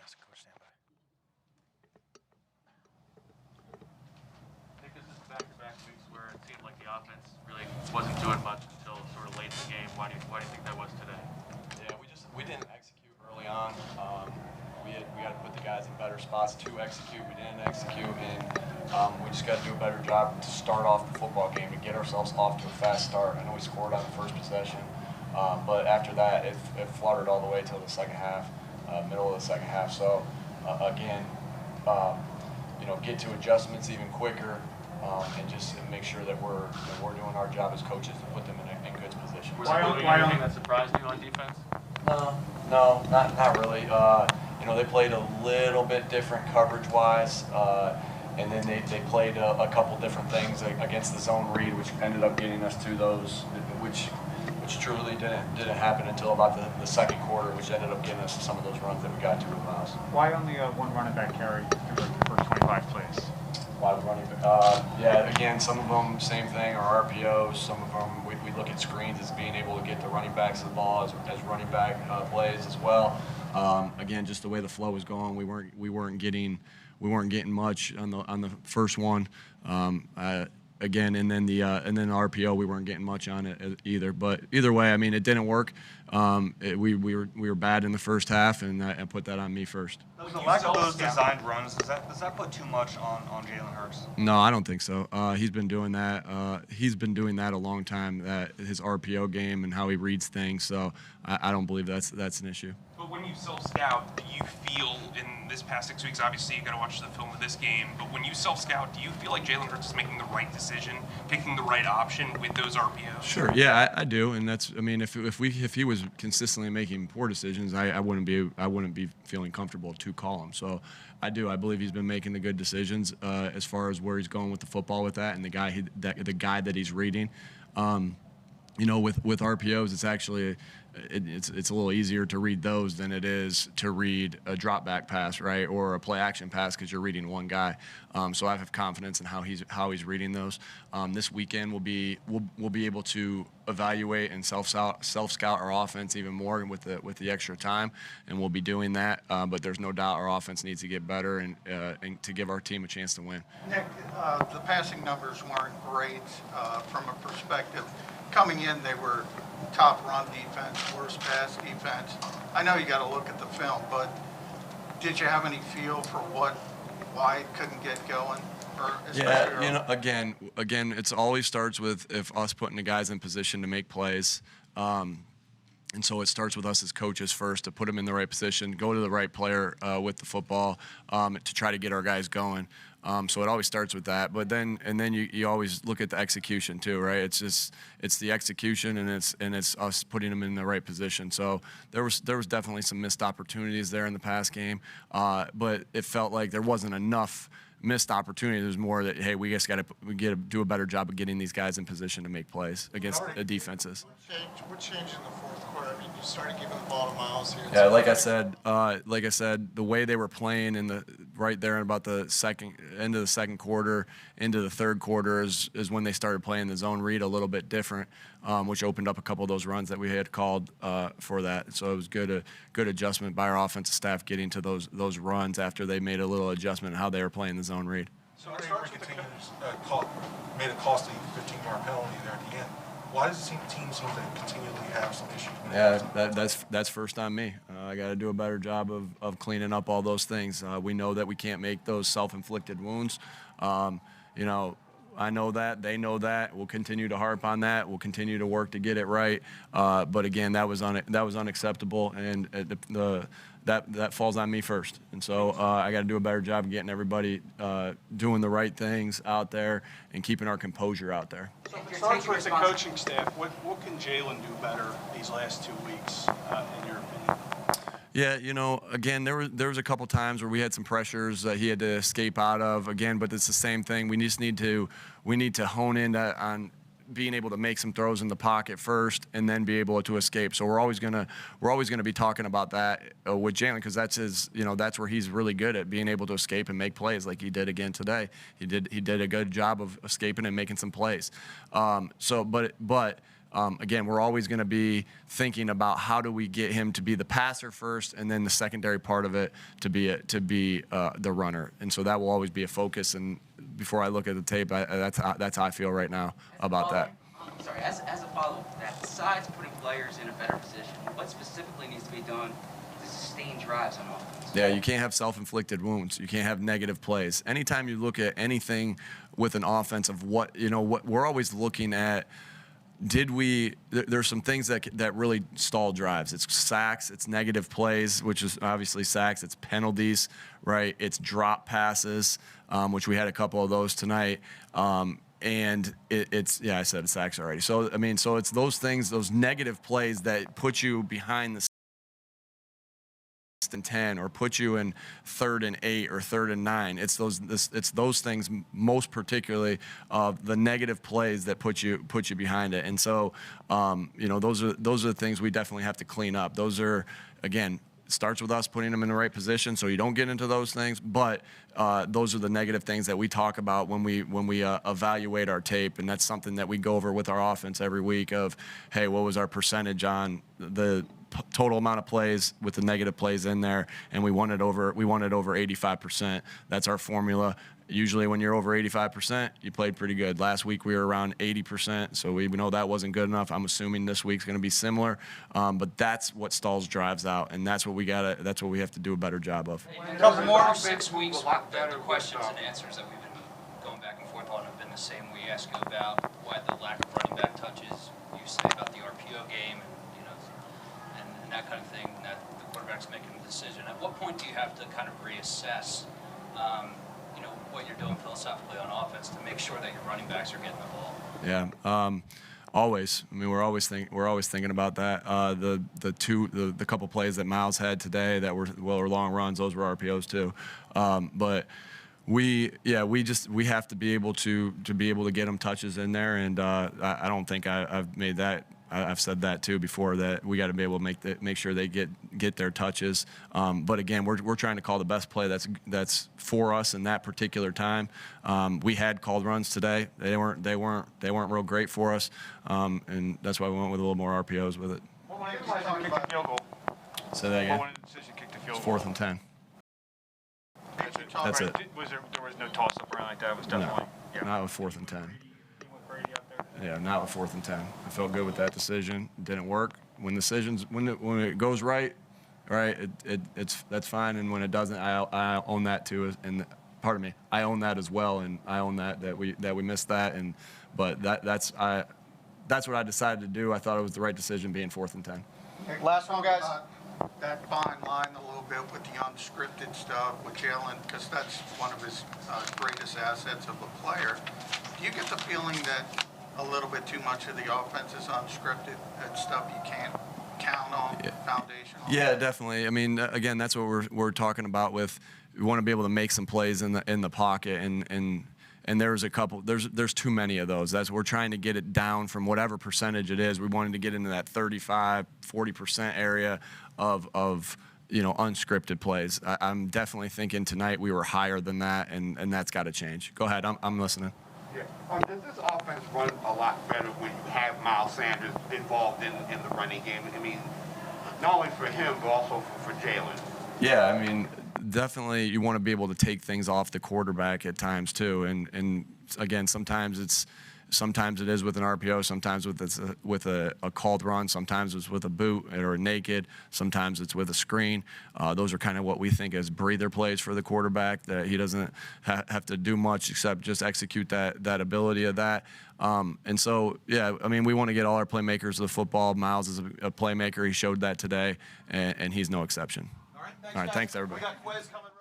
Coach, stand by. I think this is back-to-back weeks where it seemed like the offense really wasn't doing much until sort of late in the game. Why do you think that was today? Yeah, we didn't execute early on. We got to put the guys in better spots to execute. We didn't execute, and we just got to do a better job to start off the football game and get ourselves off to a fast start. I know we scored on the first possession, but after that, it fluttered all the way till the second half, middle of the second half. So again, get to adjustments even quicker, and just make sure that we're doing our job as coaches to put them in good position. Was there anything that surprised you on defense? No, not really. They played a little bit different coverage-wise, and then they played a couple different things against the zone read, which ended up getting us to those, which truly didn't happen until about the second quarter, which ended up getting us to some of those runs that we got to with Miles. Why only one running back carry for 25 plays? Why the running back? Yeah, again, some of them same thing, are RPOs. Some of them we look at screens as being able to get the running backs the ball as running back plays as well. Again, just the way the flow was going, we weren't getting much on the first one. Again, and then the RPO, we weren't getting much on it either. But either way, I mean, it didn't work. We were bad in the first half, and I put that on me first. The lack of those designed runs, does that put too much on Jalen Hurts? No, I don't think so. He's been doing that. He's been doing that a long time. His RPO game and how he reads things. So I don't believe that's an issue. But when you self-scout, do you feel in this past 6 weeks, obviously you got to watch the film of this game, but when you self-scout, do you feel like Jalen Hurts is making the right decision, picking the right option with those RPOs? Sure, yeah, I do, and that's. I mean, if he was consistently making poor decisions, I wouldn't be feeling comfortable to call him. So I do. I believe he's been making the good decisions as far as where he's going with the football with that, and the guy that he's reading. With RPOs, it's actually it's a little easier to read those than it is to read a drop back pass, right, or a play action pass because you're reading one guy. So I have confidence in how he's reading those. This weekend we'll be able to evaluate and self scout our offense even more with the extra time, and we'll be doing that. But there's no doubt our offense needs to get better and to give our team a chance to win. Nick, the passing numbers weren't great from a perspective. Coming in, they were top run defense, worst pass defense. I know you got to look at the film, but did you have any feel for why it couldn't get going? Yeah, again, it always starts with us putting the guys in position to make plays. And so it starts with us as coaches first to put them in the right position, go to the right player with the football to try to get our guys going. So it always starts with that. But then you always look at the execution too, right? It's the execution and it's us putting them in the right position. So there was definitely some missed opportunities there in the pass game, but it felt like there wasn't enough missed opportunity. There's more that, hey, we just got to do a better job of getting these guys in position to make plays against the defenses. What changed in the fourth quarter? I mean, you started giving the ball to Miles here. Yeah, like I said, the way they were playing right there in about the end of the second quarter into the third quarter is when they started playing the zone read a little bit different, which opened up a couple of those runs that we had called for that. So it was good adjustment by our offensive staff getting to those runs after they made a little adjustment in how they were playing the zone read. So made a costly 15-yard penalty there at the end. Why does the team seem to continually have some issues? Yeah, that's first on me. I got to do a better job of cleaning up all those things. We know that we can't make those self-inflicted wounds. I know that. They know that. We'll continue to harp on that. We'll continue to work to get it right. But again, that was unacceptable, and that falls on me first. And so I got to do a better job of getting everybody doing the right things out there and keeping our composure out there. So if it starts with the coaching staff, what can Jalen do better these last 2 weeks, in your opinion? Yeah, again, there was a couple times where we had some pressures that he had to escape out of. Again, but it's the same thing. We need to hone in on being able to make some throws in the pocket first, and then be able to escape. So we're always gonna be talking about that with Jalen, because that's where he's really good at, being able to escape and make plays like he did again today. He did a good job of escaping and making some plays. But again, we're always going to be thinking about how do we get him to be the passer first, and then the secondary part of it to be the runner. And so that will always be a focus. And before I look at the tape, that's how I feel right now about that. I'm sorry, as a follow-up to that, besides putting players in a better position, what specifically needs to be done to sustain drives on offense? Yeah, you can't have self-inflicted wounds. You can't have negative plays. Anytime you look at anything with an offense of what we're always looking at, there's some things that really stall drives. It's sacks, it's negative plays, which is obviously sacks, it's penalties, right? It's drop passes, which we had a couple of those tonight. And I said sacks already. So, I mean, so it's those things, those negative plays that put you behind the and 10 or put you in 3rd and 8 or 3rd and 9. It's those things, most particularly the negative plays that put you behind it. And so those are the things we definitely have to clean up. Those are, again, starts with us putting them in the right position so you don't get into those things, but those are the negative things that we talk about when we evaluate our tape, and that's something that we go over with our offense every week of, hey, what was our percentage on the total amount of plays with the negative plays in there, and we won it over 85%. That's our formula. Usually when you're over 85%, you played pretty good. Last week we were around 80%, so we know that wasn't good enough. I'm assuming this week's going to be similar, but that's what stalls drives out, and that's what we have to do a better job of. A couple more 6 weeks, the questions and answers that we've been going back and forth on have been the same. We ask you about why the lack of running back touches. You say about the RPO game, and that kind of thing. That the quarterback's making a decision. At what point do you have to kind of reassess? What you're doing philosophically on offense to make sure that your running backs are getting the ball? Yeah, always. I mean, we're always thinking about that. The couple plays that Miles had today that were long runs, those were RPOs too. But we have to be able to get them touches in there, and I don't think I've made that. I've said that too before, that we got to be able to make sure they get their touches. But again, we're trying to call the best play that's for us in that particular time. We had called runs today. They weren't real great for us, and that's why we went with a little more RPOs with it. What went into the decision to kick the field goal? Say that again. What went into the decision to kick the field It's goal? 4th and 10. That's it. There was no toss-up or anything like that? It was definitely... No, not with 4th and 10. Yeah, not with 4th and 10. I felt good with that decision. It didn't work. When it goes right, that's fine. And when it doesn't, I own that too. And pardon me, I own that as well. And I own that we missed that. But that's what I decided to do. I thought it was the right decision, being 4th and 10. Last one, guys. That fine line a little bit with the unscripted stuff with Jalen, because that's one of his greatest assets of a player. Do you get the feeling that a little bit too much of the offense is unscripted, that stuff you can't count on, foundational? Yeah, definitely. I mean, again, that's what we're talking about with, we want to be able to make some plays in the pocket, and there's a couple, there's too many of those. We're trying to get it down from whatever percentage it is. We wanted to get into that 35-40% area of unscripted plays. I'm definitely thinking tonight we were higher than that, and that's got to change. Go ahead, I'm listening. Yeah. Does this offense run a lot better when you have Miles Sanders involved in the running game? I mean, not only for him, but also for Jalen. Yeah, I mean, definitely you want to be able to take things off the quarterback at times too. And again, sometimes it is with an RPO, sometimes with a called run, sometimes it's with a boot or a naked, sometimes it's with a screen. Those are kind of what we think as breather plays for the quarterback, that he doesn't have to do much except just execute that ability of that. And so, yeah, I mean, we want to get all our playmakers to the football. Miles is a playmaker. He showed that today, and he's no exception. All right, thanks everybody. We got quiz coming.